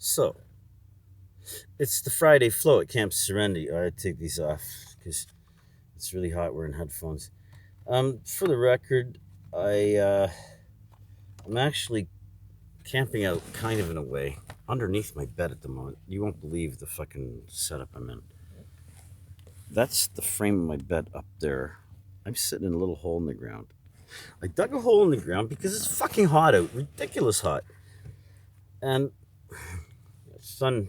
So, it's the Friday flow at Camp Serenity. I take these off because it's really hot wearing headphones. For the record, I'm actually camping out kind of in a way underneath my bed at the moment. You won't believe the fucking setup I'm in. That's the frame of my bed up there. I'm sitting in a little hole in the ground. I dug a hole in the ground because it's fucking hot out, ridiculous hot. And the sun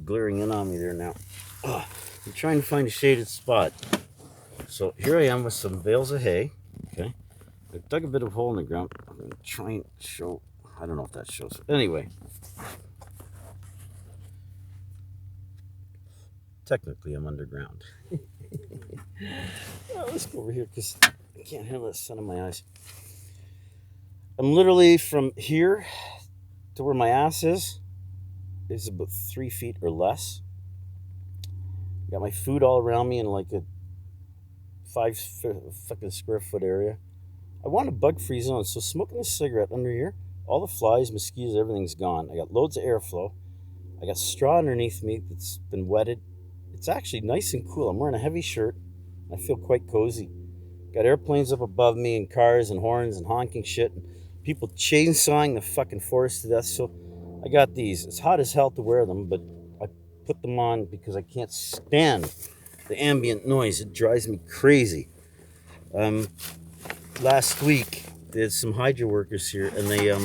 glaring in on me there now. I'm trying to find a shaded spot. So here I am with some bales of hay. Okay. I dug a bit of hole in the ground. I'm going to try and show. I don't know if that shows. Anyway, technically I'm underground. Let's go over here because I can't handle the sun in my eyes. I'm literally from here to where my ass is about 3 feet or less. Got my food all around me in like a fucking square foot area. I want a bug free zone, so smoking a cigarette under here, all the flies, mosquitoes, everything's gone. I got loads of airflow. I got straw underneath me that's been wetted. It's actually nice and cool. I'm wearing a heavy shirt. I feel quite cozy. Got airplanes up above me and cars and horns and honking shit and people chainsawing the fucking forest to death. So I got these. It's hot as hell to wear them, but I put them on because I can't stand the ambient noise. It drives me crazy. Last week there's some hydro workers here and they I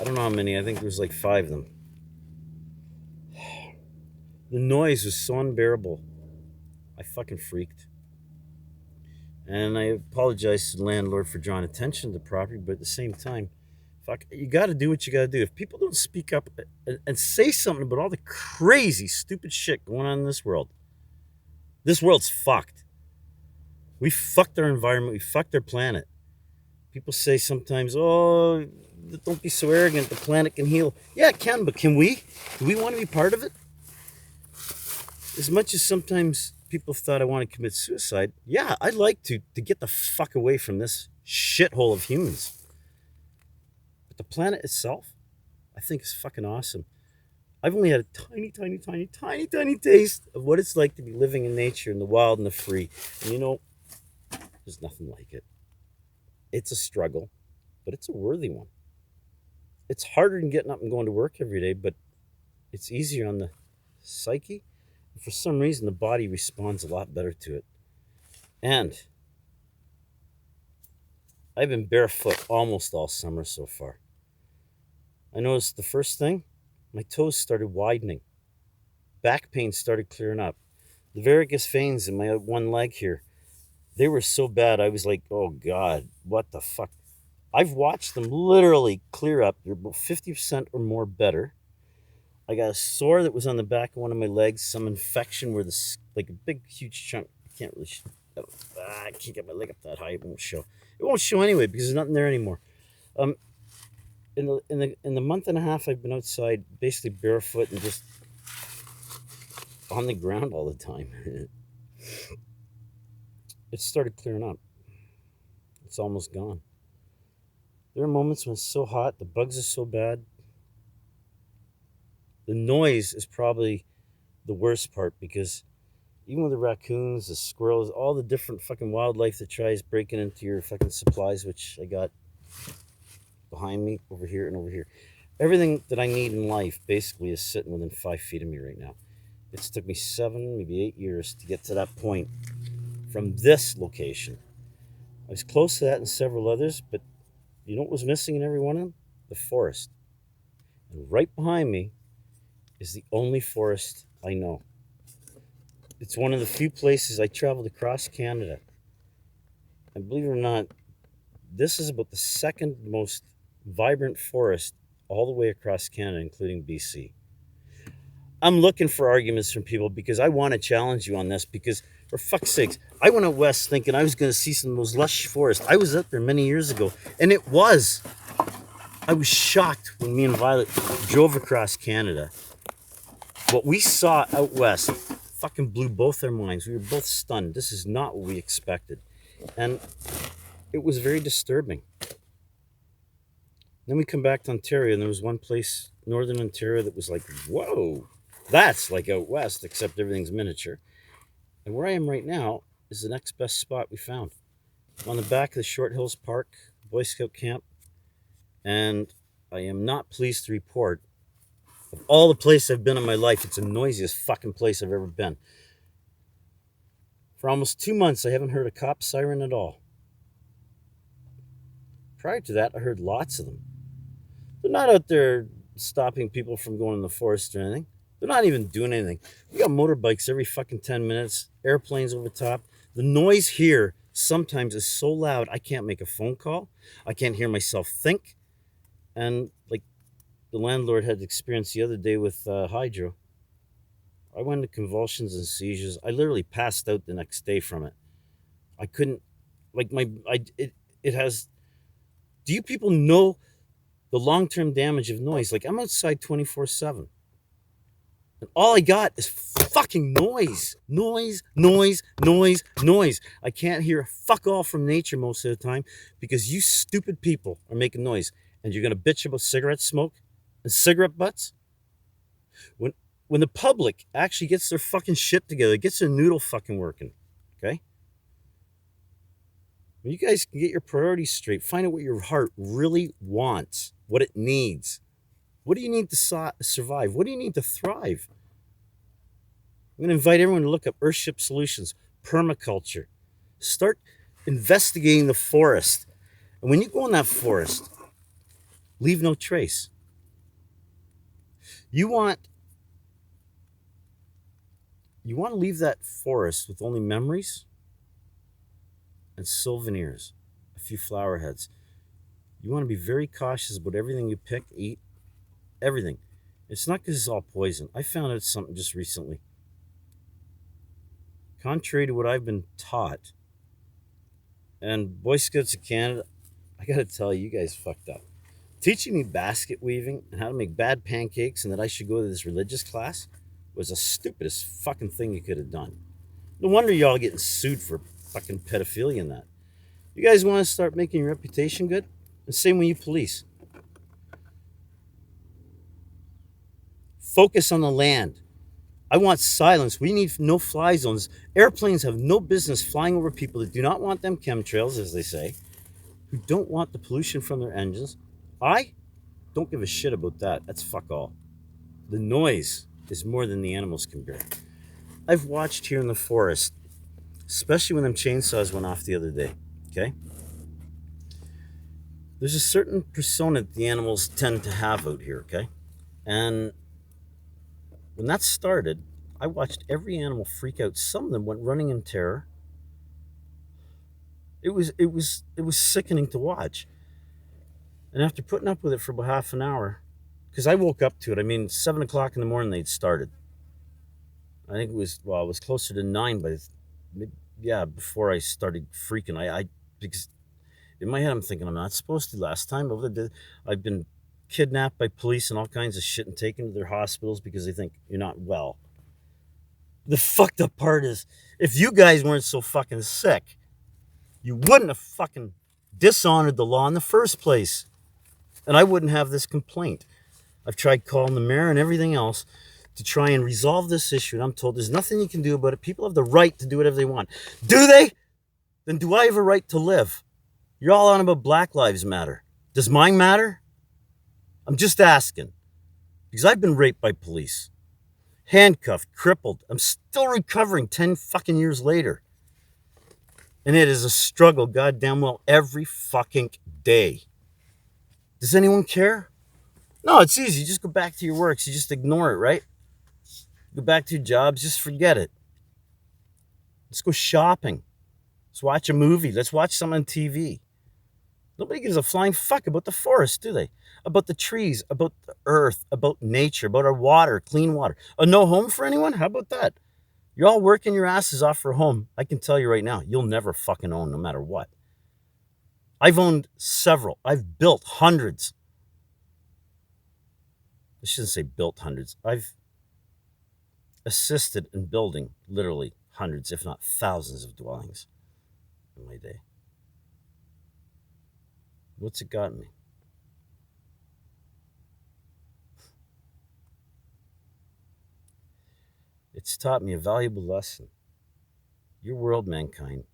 don't know how many, I think there was like 5 of them. The noise was so unbearable. I fucking freaked. And I apologize to the landlord for drawing attention to the property, but at the same time, fuck, you gotta do what you gotta do. If people don't speak up and say something about all the crazy, stupid shit going on in this world's fucked. We fucked our environment, we fucked our planet. People say sometimes, oh, don't be so arrogant, the planet can heal. Yeah, it can, but can we? Do we want to be part of it? As much as sometimes people thought I want to commit suicide, yeah, I'd like to get the fuck away from this shithole of humans. But the planet itself, I think is fucking awesome. I've only had a tiny taste of what it's like to be living in nature, in the wild and the free. And you know, there's nothing like it. It's a struggle, but it's a worthy one. It's harder than getting up and going to work every day, but it's easier on the psyche. And for some reason, the body responds a lot better to it. And I've been barefoot almost all summer so far. I noticed the first thing, my toes started widening. Back pain started clearing up. The varicose veins in my one leg here, they were so bad, I was like, oh God, what the fuck? I've watched them literally clear up. They're about 50% or more better. I got a sore that was on the back of one of my legs, some infection where like a big, huge chunk. I can't really, I can't get my leg up that high. It won't show. It won't show anyway because there's nothing there anymore. Um, in the month and a half I've been outside, basically barefoot and just on the ground all the time, it started clearing up. It's almost gone. There are moments when it's so hot, the bugs are so bad. The noise is probably the worst part because even with the raccoons, the squirrels, all the different fucking wildlife that tries breaking into your fucking supplies, which I got behind me, over here and over here. Everything that I need in life basically is sitting within 5 feet of me right now. It's took me 7, maybe 8 years to get to that point from this location. I was close to that in several others, but you know what was missing in every one of them? The forest. And right behind me is the only forest I know. It's one of the few places I traveled across Canada. And believe it or not, this is about the second most vibrant forest all the way across Canada, including BC. I'm looking for arguments from people because I want to challenge you on this because, for fuck's sakes, I went out west thinking I was going to see some of those lush forests. I was out there many years ago, and it was. I was shocked when me and Violet drove across Canada. What we saw out west fucking blew both our minds. We were both stunned. This is not what we expected. And it was very disturbing. Then we come back to Ontario, and there was one place northern Ontario that was like, whoa, that's like out west, except everything's miniature. And where I am right now is the next best spot we found. I'm on the back of the Short Hills Park Boy Scout camp, and I am not pleased to report, of all the places I've been in my life, it's the noisiest fucking place I've ever been. For almost 2 months, I haven't heard a cop siren at all. Prior to that, I heard lots of them. They're not out there stopping people from going in the forest or anything. They're not even doing anything. We got motorbikes every fucking 10 minutes, airplanes over top. The noise here sometimes is so loud I can't make a phone call. I can't hear myself think. And like the landlord had experienced the other day with hydro, I went into convulsions and seizures. I literally passed out the next day from it. I couldn't, like it has. Do you people know the long-term damage of noise? Like I'm outside 24/7. And all I got is fucking noise. Noise, noise, noise, noise. I can't hear fuck all from nature most of the time because you stupid people are making noise. And you're gonna bitch about cigarette smoke and cigarette butts? When when the public actually gets their fucking shit together, gets their noodle fucking working, okay? When you guys can get your priorities straight, find out what your heart really wants, what it needs. What do you need to survive? What do you need to thrive? I'm going to invite everyone to look up Earthship Solutions, permaculture. Start investigating the forest. And when you go in that forest, leave no trace. You want to leave that forest with only memories and souvenirs, a few flower heads. You want to be very cautious about everything you pick, eat, everything. It's not because it's all poison. I found out something just recently. Contrary to what I've been taught, and Boy Scouts of Canada, I gotta tell you, you guys fucked up. Teaching me basket weaving and how to make bad pancakes and that I should go to this religious class was the stupidest fucking thing you could have done. No wonder y'all getting sued for fucking pedophilia and that. You guys want to start making your reputation good? And same with you police. Focus on the land. I want silence. We need no fly zones. Airplanes have no business flying over people that do not want them chemtrails, as they say, who don't want the pollution from their engines. I don't give a shit about that. That's fuck all. The noise is more than the animals can bear. I've watched here in the forest, especially when them chainsaws went off the other day, okay? There's a certain persona that the animals tend to have out here, okay? And when that started, I watched every animal freak out. Some of them went running in terror. It was sickening to watch. And after putting up with it for about half an hour, because I woke up to it. I mean, 7 o'clock in the morning they'd started. I think it was closer to 9, but yeah, before I started freaking, because in my head I'm thinking I'm not supposed to. Last time I've been kidnapped by police and all kinds of shit and taken to their hospitals because they think you're not well. The fucked up part is, if you guys weren't so fucking sick, you wouldn't have fucking dishonored the law in the first place. And I wouldn't have this complaint. I've tried calling the mayor and everything else to try and resolve this issue. And I'm told there's nothing you can do about it. People have the right to do whatever they want. Do they? Then do I have a right to live? You're all on about Black Lives Matter. Does mine matter? I'm just asking. Because I've been raped by police. Handcuffed, crippled. I'm still recovering 10 fucking years later. And it is a struggle, goddamn well, every fucking day. Does anyone care? No, it's easy. You just go back to your works. You just ignore it, right? Go back to your jobs. Just forget it. Let's go shopping. Let's watch a movie. Let's watch something on TV. Nobody gives a flying fuck about the forest, do they? About the trees, about the earth, about nature, about our water, clean water. A no home for anyone? How about that? You're all working your asses off for a home. I can tell you right now, you'll never fucking own no matter what. I've owned several. I've built hundreds. I shouldn't say built hundreds. I've assisted in building literally hundreds, if not thousands of dwellings in my day. What's it gotten me? It's taught me a valuable lesson. Your world, mankind.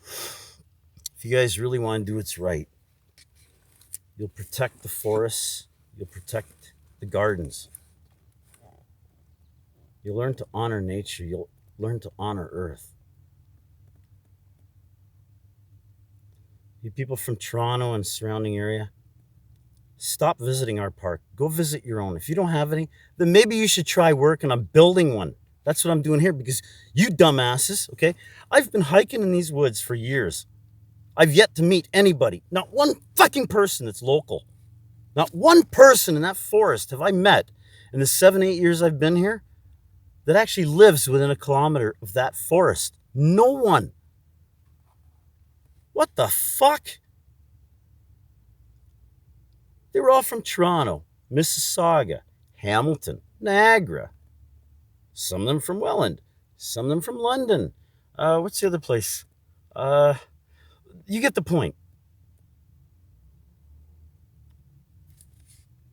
If you guys really want to do what's right, you'll protect the forests, you'll protect the gardens. You'll learn to honor nature, you'll learn to honor Earth. You people from Toronto and surrounding area, stop visiting our park. Go visit your own. If you don't have any, then maybe you should try working on building one. That's what I'm doing here because you dumbasses, okay? I've been hiking in these woods for years. I've yet to meet anybody, not one fucking person that's local. Not one person in that forest have I met in the 7, 8 years I've been here that actually lives within a kilometer of that forest. No one. What the fuck? They were all from Toronto, Mississauga, Hamilton, Niagara. Some of them from Welland. Some of them from London. What's the other place? You get the point.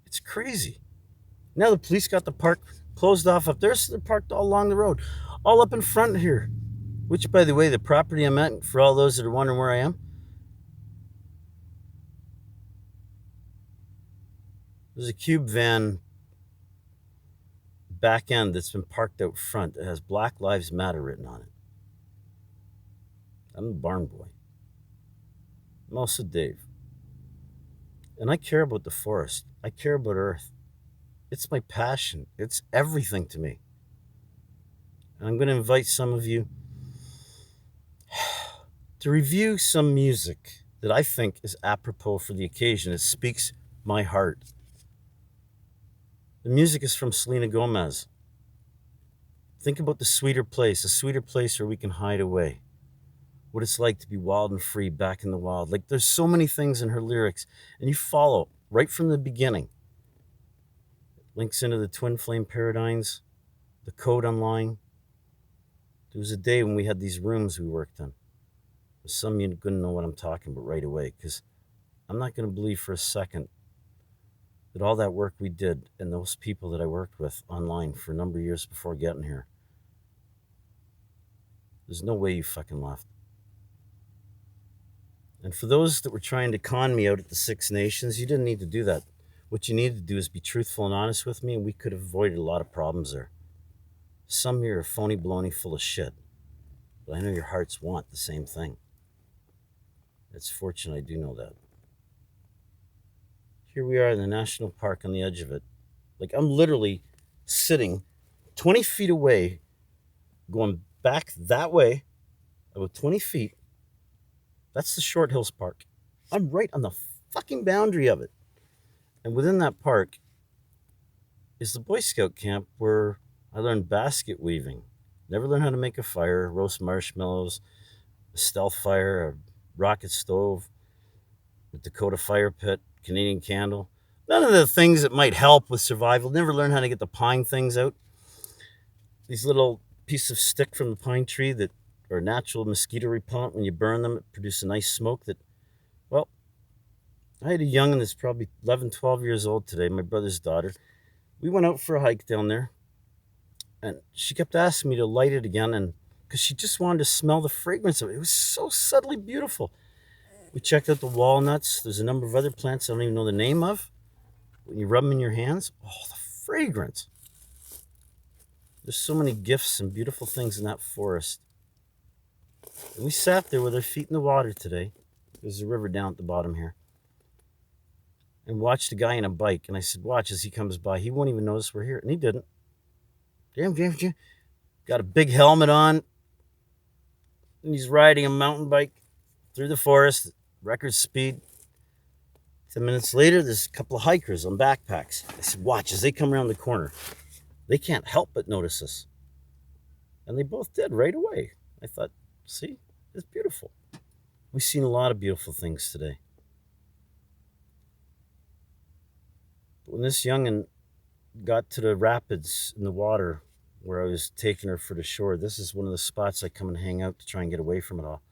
It's crazy. Now the police got the park closed off up there, so they're parked all along the road, all up in front here. Which, by the way, the property I'm at, for all those that are wondering where I am, there's a cube van back end that's been parked out front that has Black Lives Matter written on it. I'm the barn boy. I'm also Dave. And I care about the forest. I care about Earth. It's my passion. It's everything to me. And I'm going to invite some of you to review some music that I think is apropos for the occasion. It speaks my heart. The music is from Selena Gomez. Think about the sweeter place, a sweeter place where we can hide away. What it's like to be wild and free back in the wild. Like there's so many things in her lyrics, and you follow right from the beginning. Links into the twin flame paradigms, the code online. There was a day when we had these rooms we worked on. Some of you are going to know what I'm talking about right away, because I'm not going to believe for a second that all that work we did and those people that I worked with online for a number of years before getting here, there's no way you fucking left. And for those that were trying to con me out at the Six Nations, you didn't need to do that. What you needed to do is be truthful and honest with me, and we could have avoided a lot of problems there. Some here are phony baloney full of shit, but I know your hearts want the same thing. It's fortunate I do know that. Here we are in the national park on the edge of it. Like I'm literally sitting 20 feet away, going back that way, about 20 feet. That's the Short Hills Park. I'm right on the fucking boundary of it. And within that park is the Boy Scout camp where I learned basket weaving. Never learned how to make a fire, roast marshmallows, a stealth fire, a rocket stove, a Dakota fire pit, Canadian candle. None of the things that might help with survival. Never learned how to get the pine things out. These little pieces of stick from the pine tree that are natural mosquito repellent. When you burn them, it produces a nice smoke that, well, I had a young'un that's probably 11, 12 years old today, my brother's daughter. We went out for a hike down there, and she kept asking me to light it again, and because she just wanted to smell the fragrance of it. It was so subtly beautiful. We checked out the walnuts. There's a number of other plants I don't even know the name of. When you rub them in your hands, oh, the fragrance. There's so many gifts and beautiful things in that forest. And we sat there with our feet in the water today. There's a river down at the bottom here. And watched a guy on a bike. And I said, watch as he comes by. He won't even notice we're here. And he didn't. Damn. Got a big helmet on. And he's riding a mountain bike through the forest, record speed. 10 minutes later, there's a couple of hikers on backpacks. I said, watch as they come around the corner. They can't help but notice us. And they both did right away. I thought, see, it's beautiful. We've seen a lot of beautiful things today. But when this young'un got to the rapids in the water where I was taking her for the shore, this is one of the spots I come and hang out to try and get away from it all.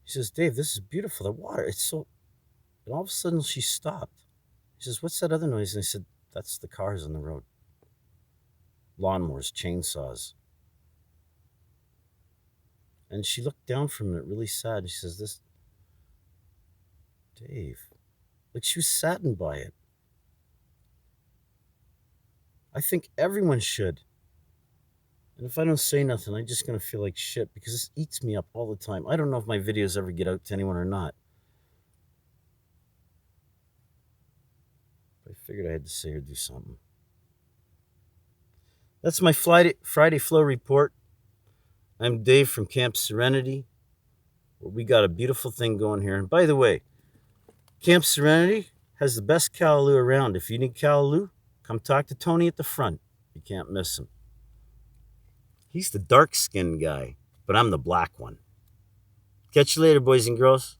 He says, Dave, this is beautiful. The water, it's so... And all of a sudden she stopped. He says, what's that other noise? And I said, That's the cars on the road. Lawnmowers, chainsaws. And she looked down from it really sad. And she says, "This, Dave," like she was saddened by it. I think everyone should. And if I don't say nothing, I'm just going to feel like shit because this eats me up all the time. I don't know if my videos ever get out to anyone or not. But I figured I had to say or do something. That's my Friday Flow report. I'm Dave from Camp Serenity. We got a beautiful thing going here. And by the way, Camp Serenity has the best callaloo around. If you need callaloo, come talk to Tony at the front. You can't miss him. He's the dark-skinned guy, but I'm the black one. Catch you later, boys and girls.